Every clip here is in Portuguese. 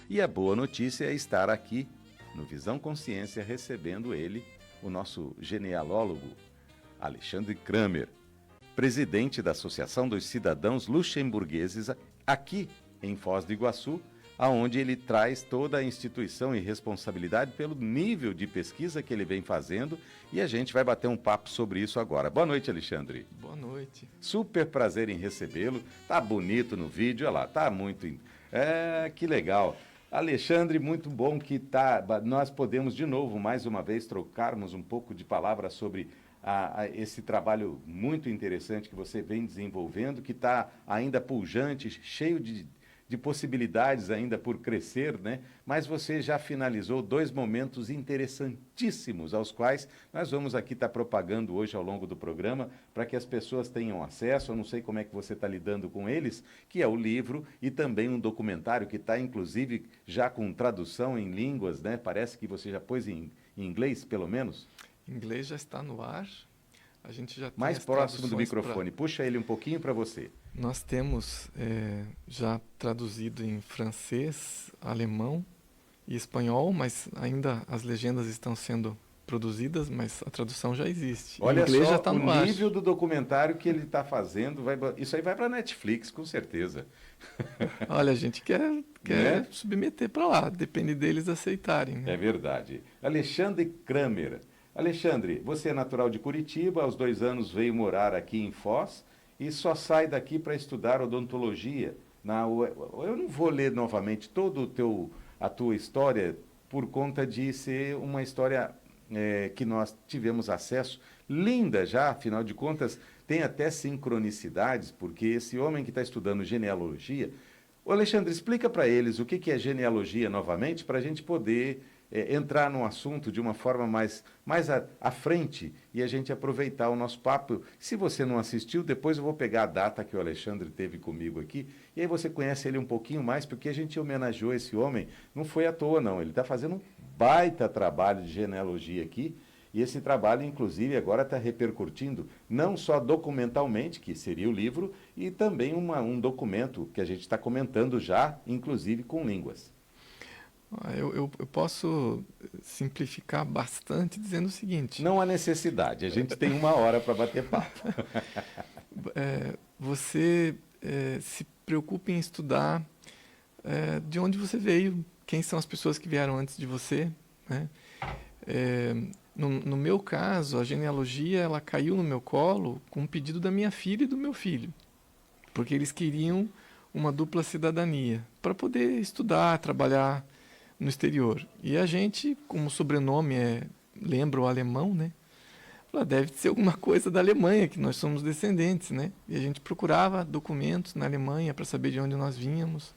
E a boa notícia é estar aqui no Visão Consciência recebendo ele, o nosso genealólogo Alexandre Kramer, presidente da Associação dos Cidadãos Luxemburgueses, aqui em Foz do Iguaçu, aonde ele traz toda a instituição e responsabilidade pelo nível de pesquisa que ele vem fazendo, e a gente vai bater um papo sobre isso agora. Boa noite, Alexandre. Boa noite. Super prazer em recebê-lo. Tá bonito no vídeo, olha lá, tá muito... que legal. Alexandre, muito bom que nós podemos de novo, mais uma vez, trocarmos um pouco de palavras sobre esse trabalho muito interessante que você vem desenvolvendo, que está ainda pujante, cheio de possibilidades ainda por crescer, né? Mas você já finalizou 2 momentos interessantíssimos, aos quais nós vamos aqui estar propagando hoje ao longo do programa, para que as pessoas tenham acesso. Eu não sei como é que você está lidando com eles, que é o livro e também um documentário que está, inclusive, já com tradução em línguas, né? Parece que você já pôs em inglês, pelo menos. Inglês já está no ar. A gente já tem mais próximo do microfone. Puxa ele um pouquinho para você. Nós temos já traduzido em francês, alemão e espanhol, mas ainda as legendas estão sendo produzidas, mas a tradução já existe. Olha, inglês só já está no ar. O nível do documentário que ele está fazendo, isso aí vai para a Netflix, com certeza. Olha, a gente quer né? Submeter para lá, depende deles aceitarem. Né? É verdade. Alexandre Kramer. Alexandre, você é natural de Curitiba, aos 2 anos veio morar aqui em Foz e só sai daqui para estudar odontologia. Eu não vou ler novamente toda a tua história, por conta de ser uma história que nós tivemos acesso, linda já, afinal de contas, tem até sincronicidades, porque esse homem que está estudando genealogia... Ô Alexandre, explica para eles o que é genealogia novamente, para a gente poder... entrar num assunto de uma forma mais à frente e a gente aproveitar o nosso papo. Se você não assistiu, depois eu vou pegar a data que o Alexandre teve comigo aqui, e aí você conhece ele um pouquinho mais, porque a gente homenageou esse homem, não foi à toa não, ele está fazendo um baita trabalho de genealogia aqui, e esse trabalho, inclusive, agora está repercutindo, não só documentalmente, que seria o livro, e também um documento que a gente está comentando já, inclusive com línguas. Eu posso simplificar bastante dizendo o seguinte... Não há necessidade, a gente tem 1 hora para bater papo. Você se preocupe em estudar de onde você veio, quem são as pessoas que vieram antes de você. Né? No meu caso, a genealogia ela caiu no meu colo com um pedido da minha filha e do meu filho, porque eles queriam uma dupla cidadania para poder estudar, trabalhar no exterior. E a gente, como o sobrenome lembra o alemão, né? Deve ser alguma coisa da Alemanha, que nós somos descendentes, né? E a gente procurava documentos na Alemanha para saber de onde nós vínhamos.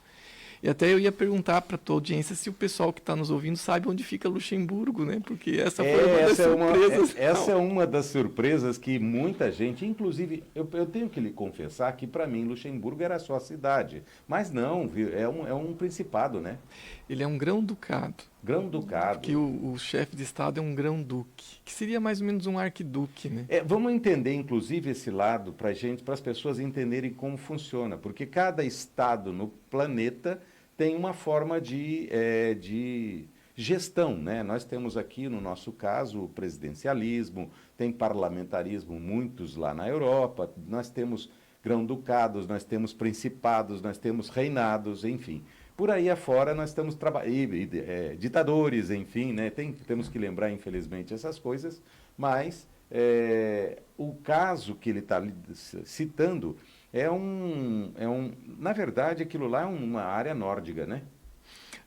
E até eu ia perguntar para a tua audiência se o pessoal que está nos ouvindo sabe onde fica Luxemburgo, né? Porque essa foi uma das surpresas. Essa é uma das surpresas que muita gente, inclusive, eu tenho que lhe confessar que para mim Luxemburgo era só a cidade. Mas não, é um principado, né? Ele é um grão-ducado. Grão-ducado. Que o chefe de Estado é um grão-duque, que seria mais ou menos um arquiduque, né? Vamos entender, inclusive, esse lado para as pessoas entenderem como funciona, porque cada estado no planeta tem uma forma de gestão, né? Nós temos aqui, no nosso caso, o presidencialismo, tem parlamentarismo, muitos lá na Europa, nós temos grão-ducados, nós temos principados, nós temos reinados, enfim. Por aí afora nós estamos ditadores, enfim, né? Temos que lembrar, infelizmente, essas coisas, mas o caso que ele está citando na verdade, aquilo lá é uma área nórdica, né?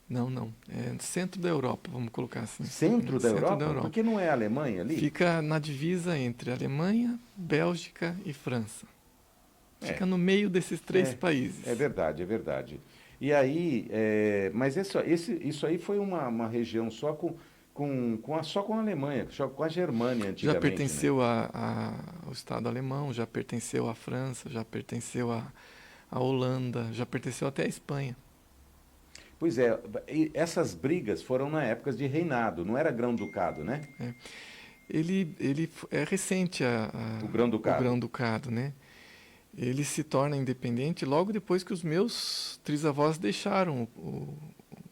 Não. É centro da Europa, vamos colocar assim. Centro da Europa? Porque não é a Alemanha ali? Fica na divisa entre Alemanha, Bélgica e França. Fica no meio desses 3 países. É verdade, é verdade. E aí, mas isso aí foi uma região só só com a Alemanha, só com a Germânia antigamente. Já pertenceu ao Estado alemão, já pertenceu à França, já pertenceu à Holanda, já pertenceu até à Espanha. Pois é, essas brigas foram na época de reinado, não era grão-ducado, né? Ele é recente o grão-ducado, né? Ele se torna independente logo depois que os meus trisavós deixaram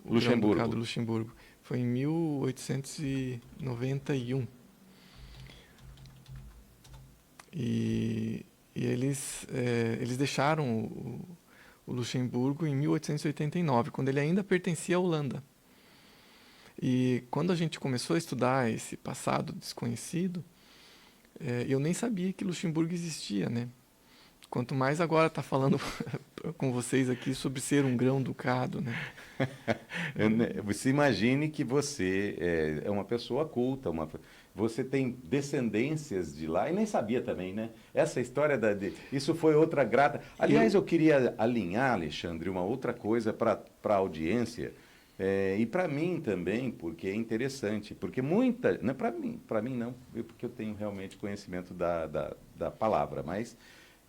o Grão-Ducado Luxemburgo. Foi em 1891. E eles deixaram o Luxemburgo em 1889, quando ele ainda pertencia à Holanda. E quando a gente começou a estudar esse passado desconhecido, eu nem sabia que Luxemburgo existia, né? Quanto mais agora está falando com vocês aqui sobre ser um grão-ducado, né? Você imagine que você é uma pessoa culta, você tem descendências de lá, e nem sabia também, né? Essa história isso foi outra grata. Aliás, eu queria alinhar, Alexandre, uma outra coisa para a audiência, e para mim também, porque é interessante, porque muita, não para mim não, porque eu tenho realmente conhecimento da palavra, mas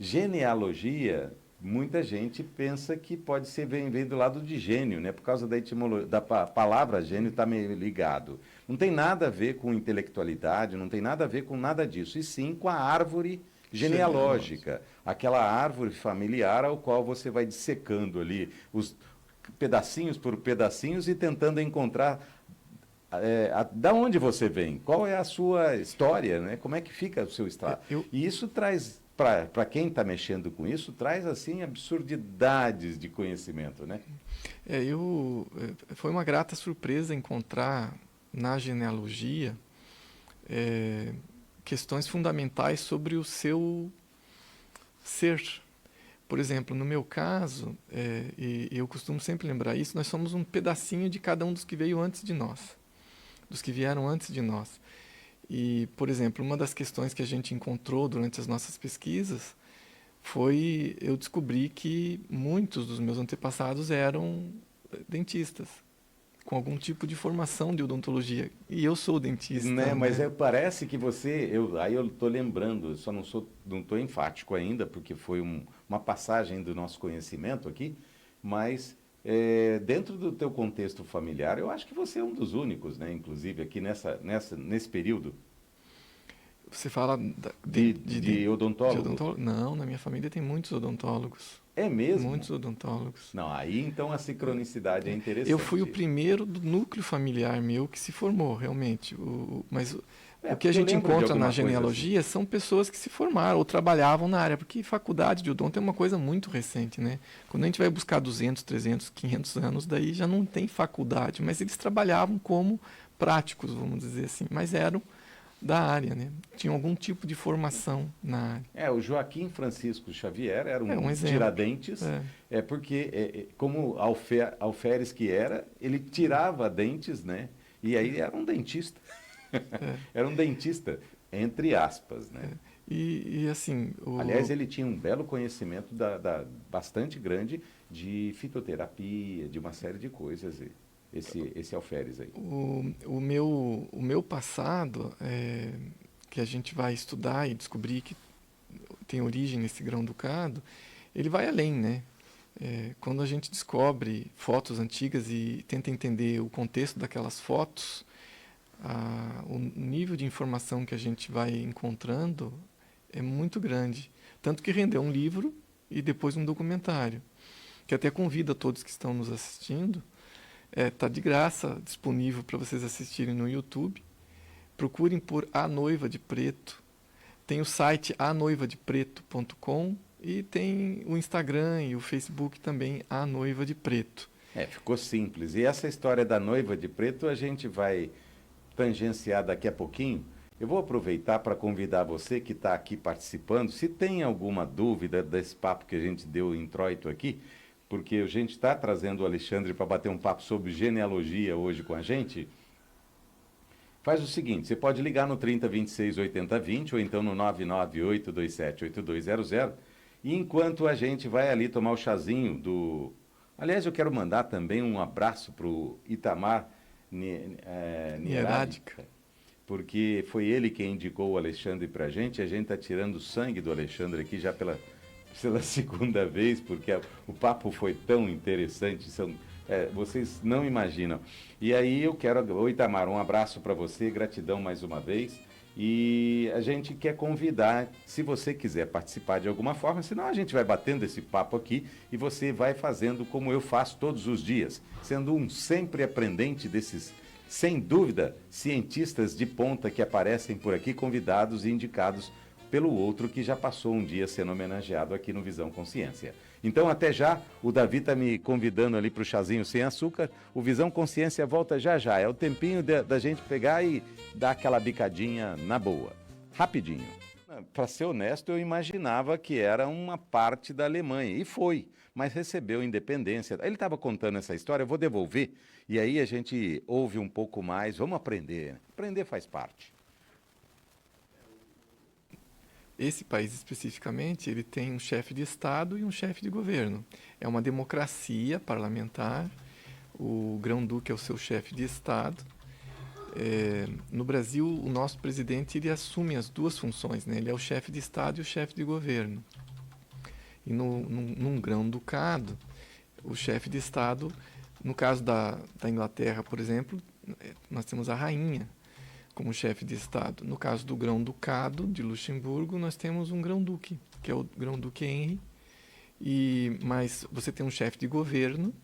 genealogia, muita gente pensa que pode ser vem do lado de gênio, né? Por causa da etimologia, palavra gênio está meio ligado. Não tem nada a ver com intelectualidade, não tem nada a ver com nada disso, e sim com a árvore genealógica, aquela árvore familiar ao qual você vai dissecando ali os pedacinhos por pedacinhos e tentando encontrar da onde você vem, qual é a sua história, né? Como é que fica o seu extrato. E isso traz, para quem está mexendo com isso, traz assim absurdidades de conhecimento, né? Foi uma grata surpresa encontrar na genealogia questões fundamentais sobre o seu ser. Por exemplo, no meu caso, e eu costumo sempre lembrar isso, nós somos um pedacinho de cada um dos que veio antes de nós, dos que vieram antes de nós. E, por exemplo, uma das questões que a gente encontrou durante as nossas pesquisas foi eu descobri que muitos dos meus antepassados eram dentistas, com algum tipo de formação de odontologia. E eu sou dentista. Né? Mas parece que aí eu estou lembrando, só não estou enfático ainda, porque foi uma passagem do nosso conhecimento aqui, mas dentro do teu contexto familiar, eu acho que você é um dos únicos, né? Inclusive aqui nesse período. Você fala de odontólogo? Não, na minha família tem muitos odontólogos. É mesmo? Muitos odontólogos. Não, aí então a sincronicidade é interessante. Eu fui o primeiro do núcleo familiar meu que se formou, realmente. Mas o que a gente encontra na genealogia assim são pessoas que se formaram ou trabalhavam na área, porque faculdade de odonto é uma coisa muito recente, né? Quando a gente vai buscar 200, 300, 500 anos, daí já não tem faculdade, mas eles trabalhavam como práticos, vamos dizer assim, mas eram da área, né? Tinham algum tipo de formação na área. O Joaquim Francisco Xavier era um exemplo. Tiradentes, porque, como alferes que era, ele tirava dentes, né? E aí era um dentista. Era um dentista, entre aspas, né? E assim... Aliás, ele tinha um belo conhecimento bastante grande de fitoterapia, de uma série de coisas. Esse alferes aí. O meu passado, que a gente vai estudar e descobrir que tem origem nesse grão-ducado, ele vai além, né? Quando a gente descobre fotos antigas e tenta entender o contexto daquelas fotos, o nível de informação que a gente vai encontrando é muito grande. Tanto que rendeu um livro e depois um documentário, que até convido a todos que estão nos assistindo. Está de graça, disponível para vocês assistirem no YouTube. Procurem por A Noiva de Preto. Tem o site anoivadepreto.com e tem o Instagram e o Facebook também, A Noiva de Preto. Ficou simples. E essa história da Noiva de Preto a gente vai tangenciar daqui a pouquinho. Eu vou aproveitar para convidar você que está aqui participando, se tem alguma dúvida desse papo que a gente deu em introito aqui, porque a gente está trazendo o Alexandre para bater um papo sobre genealogia hoje com a gente. Faz o seguinte, você pode ligar no 3026 8020 ou então no 99827 8200, e enquanto a gente vai ali tomar o chazinho do... Aliás, eu quero mandar também um abraço para o Itamar Nieradica, porque foi ele quem indicou o Alexandre para a gente está tirando sangue do Alexandre aqui já pela segunda vez, porque o papo foi tão interessante, vocês não imaginam. E aí eu quero, Itamar, um abraço para você, gratidão mais uma vez, E a gente quer convidar, se você quiser participar de alguma forma, senão a gente vai batendo esse papo aqui e você vai fazendo como eu faço todos os dias, sendo um sempre aprendente desses, sem dúvida, cientistas de ponta que aparecem por aqui, convidados e indicados pelo outro que já passou um dia sendo homenageado aqui no Visão Consciência. Então, até já, o Davi está me convidando ali para o chazinho sem açúcar. O Visão Consciência volta já já. É o tempinho da gente pegar e dar aquela bicadinha na boa. Rapidinho. Para ser honesto, eu imaginava que era uma parte da Alemanha, e foi, mas recebeu independência. Ele estava contando essa história, eu vou devolver, e aí a gente ouve um pouco mais. Vamos aprender. Aprender faz parte. Esse país especificamente, ele tem um chefe de Estado e um chefe de governo. É uma democracia parlamentar, o Grão-Duque é o seu chefe de Estado. No Brasil, o nosso presidente ele assume as duas funções, né? Ele é o chefe de Estado e o chefe de governo. E num Grão-Ducado, o chefe de Estado, no caso da Inglaterra, por exemplo, nós temos a rainha como chefe de Estado. No caso do Grão-Ducado de Luxemburgo, nós temos um Grão-Duque, que é o Grão-Duque Henri. Mas você tem um chefe de governo,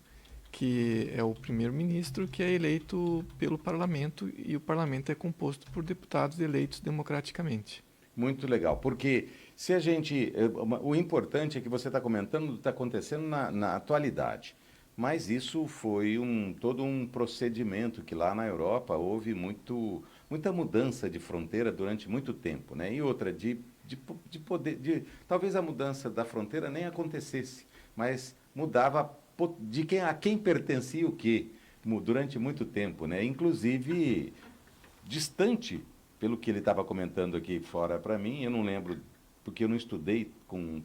que é o primeiro-ministro, que é eleito pelo parlamento, e o parlamento é composto por deputados eleitos democraticamente. Muito legal, porque se a gente... O importante é que você está comentando, está acontecendo na atualidade. Mas isso foi todo um procedimento que lá na Europa houve muita mudança de fronteira durante muito tempo, né? E outra, de poder... talvez a mudança da fronteira nem acontecesse, mas mudava a quem pertencia o quê durante muito tempo, né? Inclusive, distante, pelo que ele estava comentando aqui fora para mim, eu não lembro, porque eu não estudei com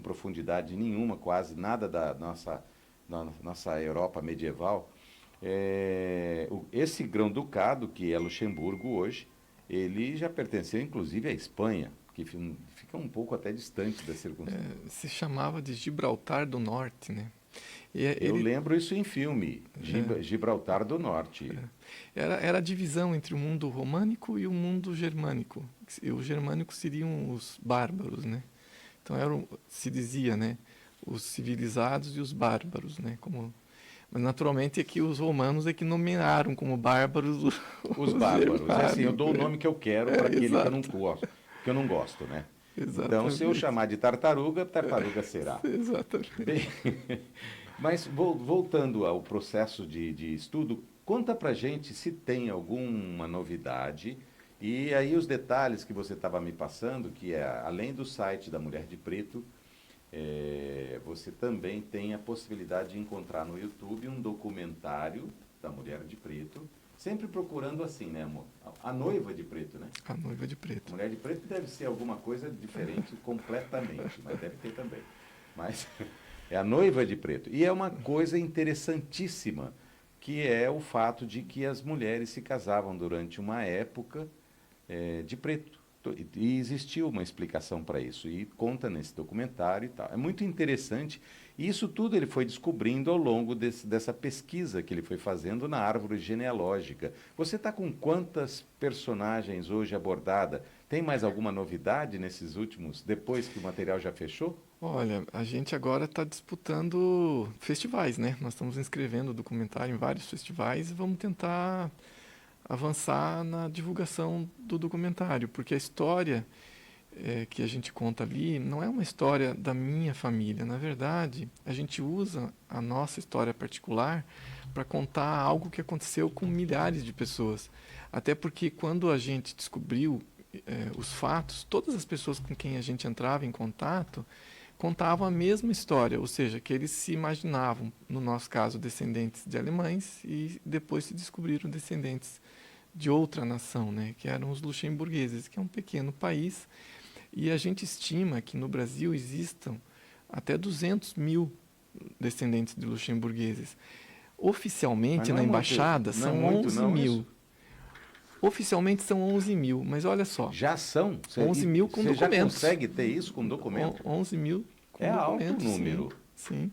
profundidade nenhuma, quase nada da nossa Europa medieval. Esse Grão-Ducado, que é Luxemburgo hoje, ele já pertenceu inclusive à Espanha, que fica um pouco até distante da circunstância. Se chamava de Gibraltar do Norte, né? Eu lembro isso em filme, Gibraltar do Norte. Era a divisão entre o mundo românico e o mundo germânico. E os germânicos seriam os bárbaros, né? Então se dizia, né? Os civilizados e os bárbaros, né? Mas naturalmente é que os romanos é que nomearam como bárbaros os bárbaros. É assim, eu dou o nome que eu quero para aquele que eu não gosto, né? Exatamente. Então, se eu chamar de tartaruga, tartaruga será. Exatamente. Bem, mas voltando ao processo de estudo, conta pra gente se tem alguma novidade e aí os detalhes que você estava me passando, que é além do site da Mulher de Preto, você também tem a possibilidade de encontrar no YouTube um documentário da Mulher de Preto, sempre procurando assim, né, amor? A Noiva de Preto, né? A Noiva de Preto. Mulher de Preto deve ser alguma coisa diferente completamente, mas deve ter também. Mas é a Noiva de Preto. E é uma coisa interessantíssima, que é o fato de que as mulheres se casavam durante uma época de preto. E existiu uma explicação para isso, e conta nesse documentário e tal. É muito interessante, e isso tudo ele foi descobrindo ao longo dessa pesquisa que ele foi fazendo na árvore genealógica. Você está com quantas personagens hoje abordada? Tem mais alguma novidade nesses últimos, depois que o material já fechou? Olha, a gente agora está disputando festivais, né? Nós estamos inscrevendo o documentário em vários festivais e vamos tentar avançar na divulgação do documentário, porque a história que a gente conta ali não é uma história da minha família. Na verdade, a gente usa a nossa história particular para contar algo que aconteceu com milhares de pessoas. Até porque quando a gente descobriu os fatos, todas as pessoas com quem a gente entrava em contato contavam a mesma história, ou seja, que eles se imaginavam, no nosso caso, descendentes de alemães e depois se descobriram descendentes de outra nação, né, que eram os luxemburgueses, que é um pequeno país, e a gente estima que no Brasil existam até 200 mil descendentes de luxemburgueses. Oficialmente, na embaixada, são 11 mil. Oficialmente são 11 mil, mas olha só. Já são? 11 mil com documentos. Você já consegue ter isso com documento? 11 mil com documentos. É alto número. Sim.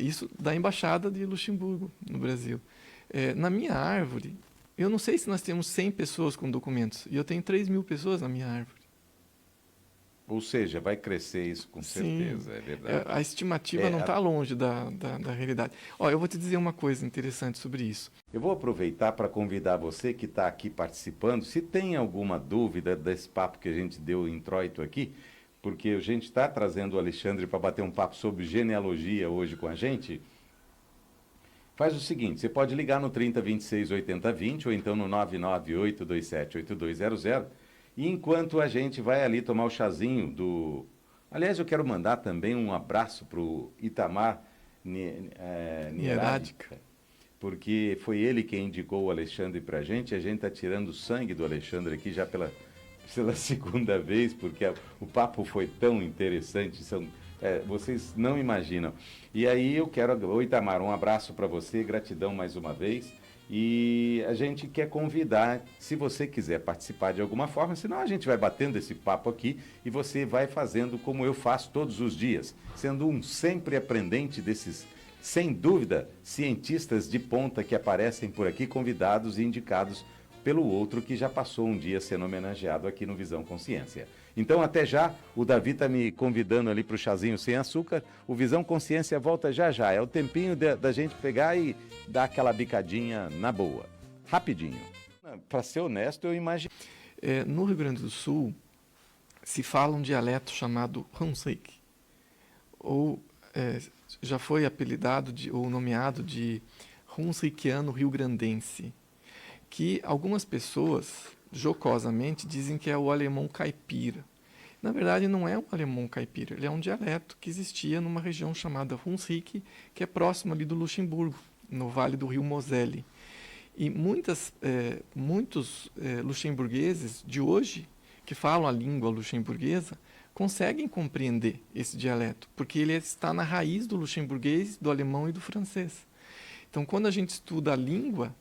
Isso da embaixada de Luxemburgo, no Brasil. Na minha árvore, Eu não sei se nós temos 100 pessoas com documentos, e eu tenho 3.000 pessoas na minha árvore. Ou seja, vai crescer isso com Sim, certeza, é verdade. a estimativa É, não a- está longe da realidade. Ó, eu vou te dizer uma coisa interessante sobre isso. Eu vou aproveitar para convidar você que está aqui participando, se tem alguma dúvida desse papo que a gente deu em introito aqui, porque a gente está trazendo o Alexandre para bater um papo sobre genealogia hoje com a gente. Faz o seguinte, você pode ligar no 30 26 80 20 ou então no 998 27 8200 e enquanto a gente vai ali tomar o chazinho do... Aliás, eu quero mandar também um abraço para o Itamar Nierádica. Nierádica, porque foi ele quem indicou o Alexandre para a gente está tirando o sangue do Alexandre aqui já pela segunda vez, porque o papo foi tão interessante, vocês não imaginam. E aí eu quero, ô Itamar, um abraço para você, gratidão mais uma vez. E a gente quer convidar, se você quiser participar de alguma forma, senão a gente vai batendo esse papo aqui e você vai fazendo como eu faço todos os dias, sendo um sempre aprendente desses, sem dúvida, cientistas de ponta que aparecem por aqui, convidados e indicados pelo outro que já passou um dia sendo homenageado aqui no Visão Consciência. Então, até já, o Davi está me convidando ali para o chazinho sem açúcar. O Visão Consciência volta já já. É o tempinho da gente pegar e dar aquela bicadinha na boa. Rapidinho. Para ser honesto, eu imagino... No Rio Grande do Sul, se fala um dialeto chamado Hunsrück, ou já foi apelidado ou nomeado de Hunsrückiano rio-grandense, que algumas pessoas, jocosamente, dizem que é o alemão caipira. Na verdade, não é um alemão caipira, ele é um dialeto que existia numa região chamada Hunsrück, que é próximo ali do Luxemburgo, no vale do rio Moselle. E muitos luxemburgueses de hoje, que falam a língua luxemburguesa, conseguem compreender esse dialeto, porque ele está na raiz do luxemburguês, do alemão e do francês. Então, quando a gente estuda a língua,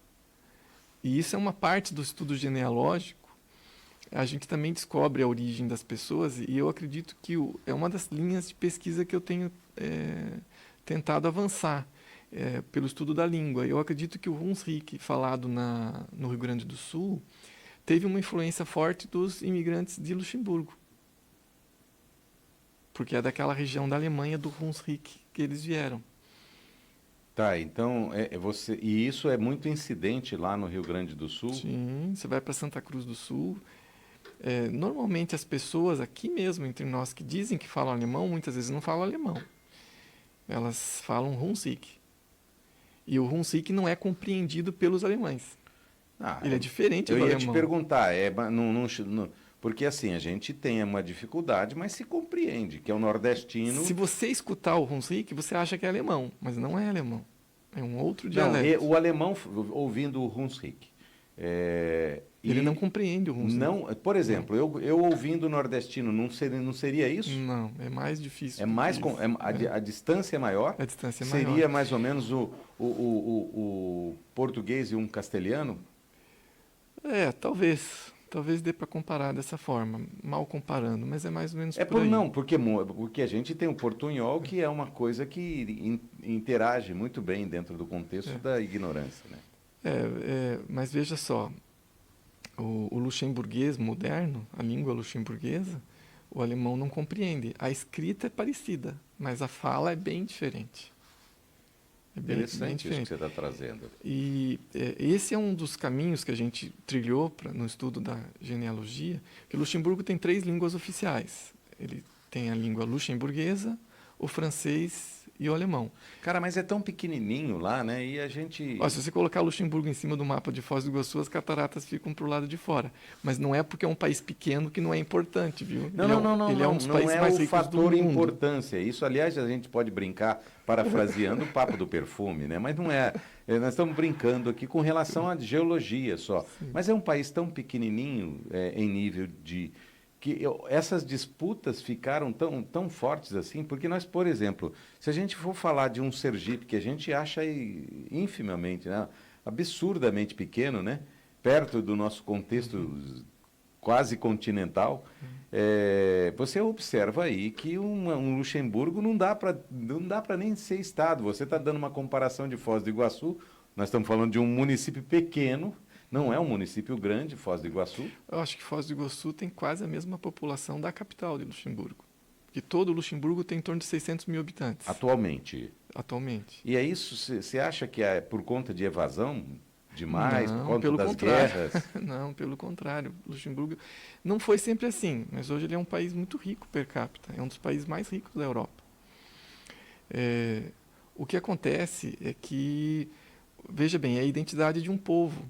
e isso é uma parte do estudo genealógico, a gente também descobre a origem das pessoas, e eu acredito que é uma das linhas de pesquisa que eu tenho tentado avançar pelo estudo da língua. Eu acredito que o Hunsrück, falado no Rio Grande do Sul, teve uma influência forte dos imigrantes de Luxemburgo, porque é daquela região da Alemanha, do Hunsrück, que eles vieram. Tá, então, e isso é muito incidente lá no Rio Grande do Sul? Sim, você vai para Santa Cruz do Sul. Normalmente as pessoas aqui mesmo, entre nós, que dizem que falam alemão, muitas vezes não falam alemão. Elas falam Hunsrück. E o Hunsrück não é compreendido pelos alemães. Ele é diferente do alemão. Eu ia te perguntar, porque assim, a gente tem uma dificuldade, mas se compreende, que é o nordestino... Se você escutar o Hunsrück, você acha que é alemão, mas não é alemão. É um outro Não, dialeto. o alemão, ouvindo o Hunsrück... Ele não compreende o Hunsrück. Não, por exemplo, eu ouvindo o nordestino, não seria isso? Não, é mais difícil. A distância é maior? A distância é maior. Seria mais ou menos o português e um castelhano? Talvez. Talvez dê para comparar dessa forma, mal comparando, mas é mais ou menos por aí. Não, porque a gente tem o portunhol, que é uma coisa que interage muito bem dentro do contexto da ignorância, né? Mas veja só, o luxemburguês moderno, a língua luxemburguesa, o alemão não compreende. A escrita é parecida, mas a fala é bem diferente. Interessante isso que você está trazendo. E esse é um dos caminhos que a gente trilhou no estudo da genealogia, que Luxemburgo tem 3 línguas oficiais. Ele tem a língua luxemburguesa, o francês e o alemão. Cara, mas é tão pequenininho lá, né? E a gente... Se você colocar Luxemburgo em cima do mapa de Foz do Iguaçu, as cataratas ficam para o lado de fora. Mas não é porque é um país pequeno que não é importante, viu? Não, ele é um dos países mais ricos do mundo. Não é o fator importância. Isso, aliás, a gente pode brincar, parafraseando o papo do perfume, né? Mas não é. Nós estamos brincando aqui com relação à geologia só. Sim. Mas é um país tão pequenininho em nível de... essas disputas ficaram tão fortes assim, porque nós, por exemplo, se a gente for falar de um Sergipe, que a gente acha infimamente, né, absurdamente pequeno, né, perto do nosso contexto quase continental, você observa aí que um Luxemburgo não dá para nem ser estado. Você está dando uma comparação de Foz do Iguaçu, nós estamos falando de um município pequeno, Não é um município grande, Foz do Iguaçu? Eu acho que Foz do Iguaçu tem quase a mesma população da capital de Luxemburgo. Que todo Luxemburgo tem em torno de 600 mil habitantes, Atualmente. atualmente. E é isso, você acha que é por conta de evasão demais, por Não, conta pelo das contrário. guerras? Não, pelo contrário. Luxemburgo não foi sempre assim, mas hoje ele é um país muito rico per capita. É um dos países mais ricos da Europa. É, o que acontece é que, veja bem, é a identidade de um povo.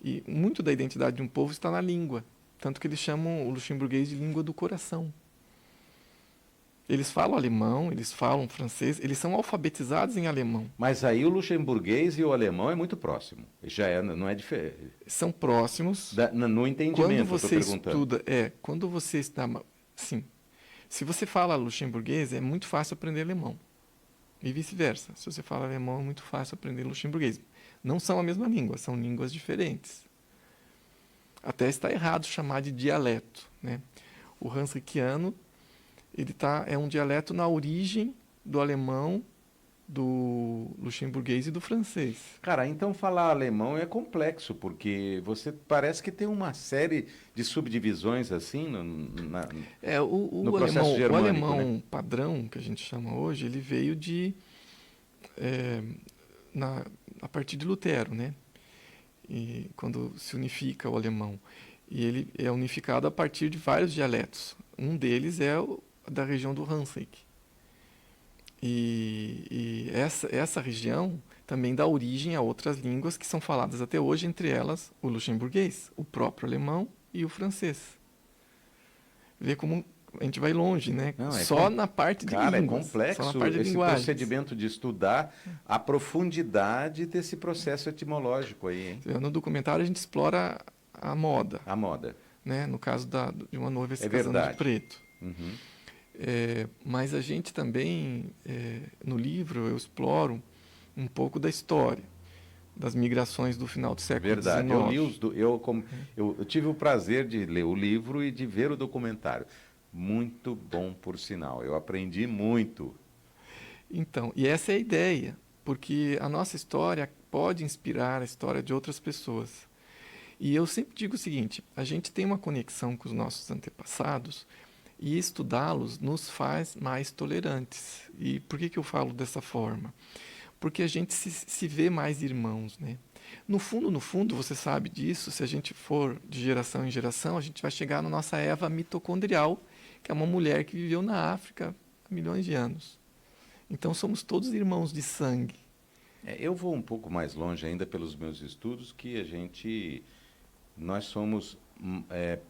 E muito da identidade de um povo está na língua. Tanto que eles chamam o luxemburguês de língua do coração. Eles falam alemão, eles falam francês, eles são alfabetizados em alemão. Mas aí o luxemburguês e o alemão é muito próximo. Já é, não é diferente. São próximos. No entendimento, Quando eu estou você perguntando. estuda, quando você está, sim, se você fala luxemburguês, é muito fácil aprender alemão. E vice-versa. Se você fala alemão, é muito fácil aprender luxemburguês. Não são a mesma língua, são línguas diferentes. Até está errado chamar de dialeto, né? O Hansrickiano, é um dialeto na origem do alemão, do luxemburguês e do francês. Cara, então falar alemão é complexo, porque você parece que tem uma série de subdivisões assim no processo O germânico, alemão né? padrão, que a gente chama hoje, ele veio é, a partir de Lutero, né? E quando se unifica o alemão. E ele é unificado a partir de vários dialetos. Um deles é da região do Hansik. E essa região também dá origem a outras línguas que são faladas até hoje, entre elas o luxemburguês, o próprio alemão e o francês. Vê como a gente vai longe, né? Não, Só na parte de Cara, línguas. é complexo Só na parte de esse linguagens. procedimento de estudar a profundidade desse processo etimológico aí, hein? No documentário a gente explora a moda, A moda. né? No caso de uma noiva se É casando verdade. de preto. Uhum. Mas a gente também, no livro, eu exploro um pouco da história, das migrações do final do século Verdade. XIX. Eu li eu tive o prazer de ler o livro e de ver o documentário. Muito bom, por sinal. Eu aprendi muito. Então, e essa é a ideia, porque a nossa história pode inspirar a história de outras pessoas. E eu sempre digo o seguinte, a gente tem uma conexão com os nossos antepassados e estudá-los nos faz mais tolerantes. E por que eu falo dessa forma? Porque a gente se vê mais irmãos, né? No fundo, você sabe disso, se a gente for de geração em geração, a gente vai chegar na nossa Eva mitocondrial, que é uma mulher que viveu na África há milhões de anos. Então somos todos irmãos de sangue. Eu vou um pouco mais longe ainda pelos meus estudos, que nós somos,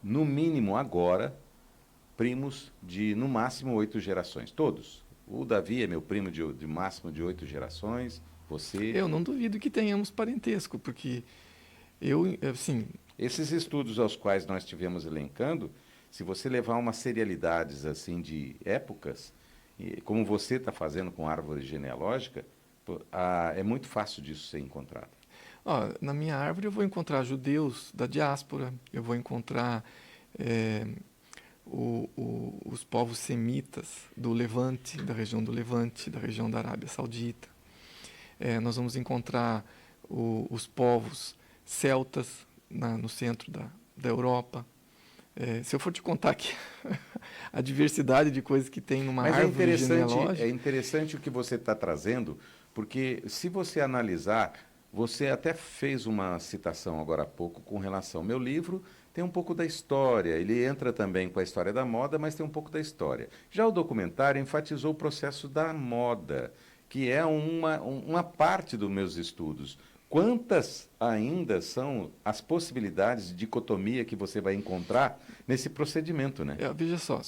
no mínimo agora, primos de, no máximo, 8 gerações. Todos. O Davi é meu primo de máximo de 8 gerações. Você... Eu não duvido que tenhamos parentesco, porque assim... Esses estudos aos quais nós estivemos elencando, se você levar umas serialidades assim de épocas, como você está fazendo com árvore genealógica, é muito fácil disso ser encontrado. Na minha árvore eu vou encontrar judeus da diáspora, eu vou encontrar os povos semitas do Levante, da região do Levante, da região da Arábia Saudita. Nós vamos encontrar os povos celtas no centro da Europa. Se eu for te contar aqui a diversidade de coisas que tem numa árvore genealógica... É interessante o que você está trazendo, porque se você analisar, você até fez uma citação agora há pouco com relação ao meu livro, tem um pouco da história, ele entra também com a história da moda, mas tem um pouco da história. Já o documentário enfatizou o processo da moda, que é uma parte dos meus estudos. Quantas ainda são as possibilidades de dicotomia que você vai encontrar nesse procedimento, né? Veja só,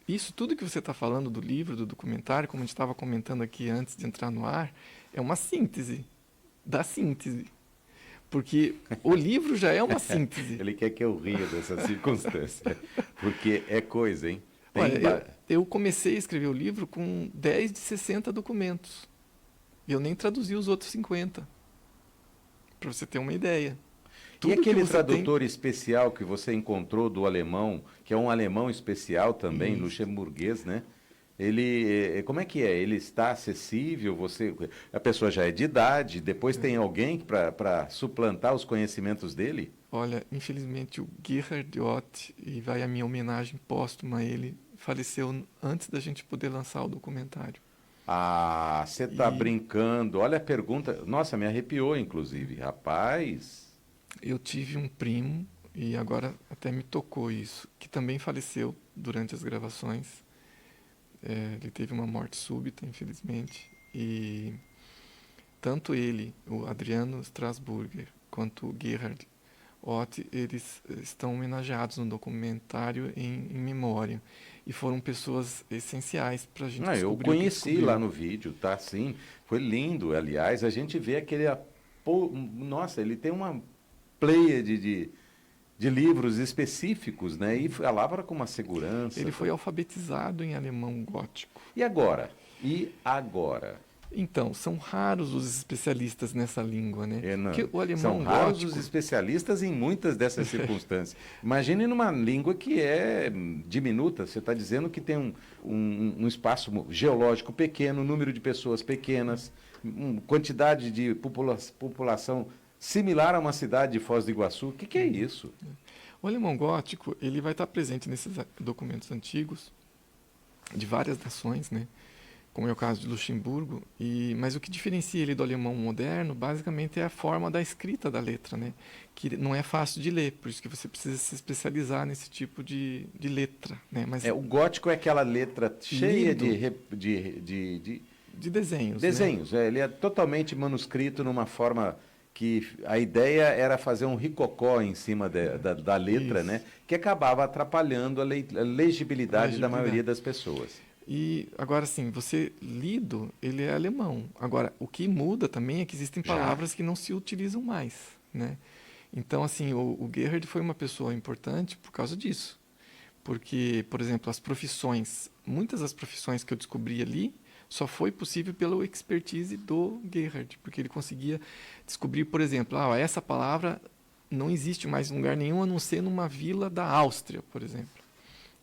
isso tudo que você está falando do livro, do documentário, como a gente estava comentando aqui antes de entrar no ar, é uma síntese da síntese. Porque o livro já é uma síntese. Ele quer que eu ria dessa circunstância, porque é coisa, hein? Olha, eu comecei a escrever o livro com 10 de 60 documentos. E eu nem traduzi os outros 50. Para você ter uma ideia. E aquele tradutor especial que você encontrou do alemão, que é um alemão especial também, luxemburguês, né? Como é que é? Ele está acessível? A pessoa já é de idade, depois tem alguém para suplantar os conhecimentos dele? Olha, infelizmente o Gerhard Ott, e vai a minha homenagem póstuma a ele, faleceu antes da gente poder lançar o documentário. Ah, você está E brincando. Olha a pergunta. Nossa, me arrepiou, inclusive. Rapaz. eu tive um primo, e agora até me tocou isso, que também faleceu durante as gravações. Ele teve uma morte súbita, infelizmente, e tanto ele, o Adriano Strasburger, quanto o Gerhard Ott, eles estão homenageados no documentário em memória. E foram pessoas essenciais para a gente Não, eu descobrir o que conheci descobriu. lá no vídeo, tá? Sim, foi lindo. Aliás, a gente vê Nossa, ele tem uma pleiade de livros específicos, né? E falava com uma segurança. Ele foi alfabetizado em alemão gótico. E agora? E agora? Então, são raros os especialistas nessa língua, né? Não. Porque o São alemão raros os gótico, especialistas em muitas dessas circunstâncias. Imagine numa língua que é diminuta. Você está dizendo que tem um espaço geológico pequeno, número de pessoas pequenas, quantidade de população similar a uma cidade de Foz do Iguaçu. O que é isso? o alemão gótico, ele vai estar presente nesses documentos antigos de várias nações, né? Como é o caso de Luxemburgo, mas o que diferencia ele do alemão moderno, basicamente, é a forma da escrita da letra, né? Que não é fácil de ler, por isso que você precisa se especializar nesse tipo de letra, né? Mas O gótico é aquela letra cheia lindo. de desenhos, desenhos. Ele é totalmente manuscrito numa forma que a ideia era fazer um ricocó em cima da letra, Isso. né? Que acabava atrapalhando a legibilidade da maioria das pessoas. E agora sim, você lido, ele é alemão. Agora, o que muda também é que existem palavras que não se utilizam mais, né? Então, assim, o Gerhard foi uma pessoa importante por causa disso. Porque, por exemplo, muitas das profissões que eu descobri ali, só foi possível pela expertise do Gerhard, porque ele conseguia descobrir, por exemplo, essa palavra não existe mais em lugar nenhum a não ser numa vila da Áustria, por exemplo.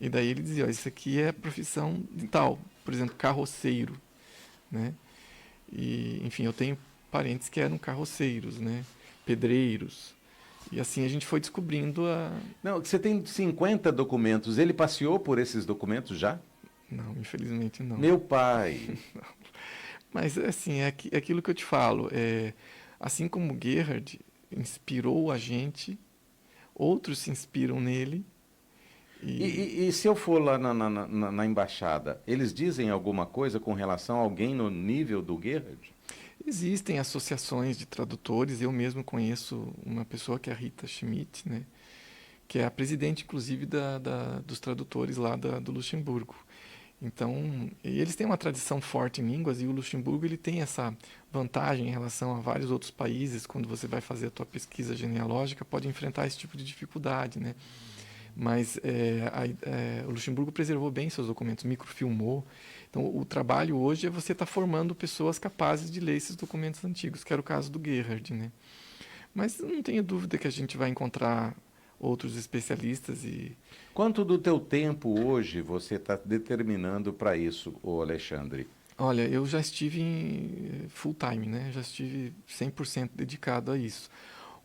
E daí ele dizia, isso aqui é profissão de tal, por exemplo, carroceiro, né? E, enfim, eu tenho parentes que eram carroceiros, né? Pedreiros. E assim a gente foi descobrindo Não, você tem 50 documentos. Ele passeou por esses documentos já? Não, infelizmente não. Meu pai. Mas, assim, é aquilo que eu te falo. Assim como o Gerhard inspirou a gente, outros se inspiram nele. E se eu for lá na embaixada, eles dizem alguma coisa com relação a alguém no nível do Gerhard? Existem associações de tradutores. Eu mesmo conheço uma pessoa que é a Rita Schmidt, né? Que é a presidente, inclusive, dos tradutores lá do Luxemburgo. Então, eles têm uma tradição forte em línguas, e o Luxemburgo ele tem essa vantagem em relação a vários outros países. Quando você vai fazer a tua pesquisa genealógica, pode enfrentar esse tipo de dificuldade, né? Mas o Luxemburgo preservou bem seus documentos, microfilmou. Então, o trabalho hoje é você estar formando pessoas capazes de ler esses documentos antigos, que era o caso do Gerhard, né? Mas não tenho dúvida que a gente vai encontrar outros especialistas. Quanto do teu tempo hoje você está determinando para isso, ô Alexandre? Olha, eu já estive em full time, né? Já estive 100% dedicado a isso.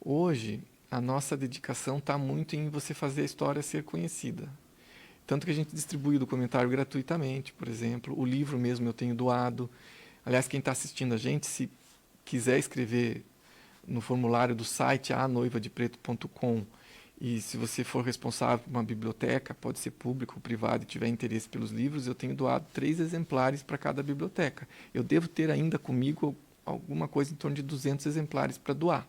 Hoje, a nossa dedicação está muito em você fazer a história ser conhecida. Tanto que a gente distribui o documentário gratuitamente, por exemplo. O livro mesmo eu tenho doado. Aliás, quem está assistindo a gente, se quiser escrever no formulário do site anoivadepreto.com, e se você for responsável por uma biblioteca, pode ser público ou privado, e tiver interesse pelos livros, eu tenho doado 3 exemplares para cada biblioteca. Eu devo ter ainda comigo alguma coisa em torno de 200 exemplares para doar.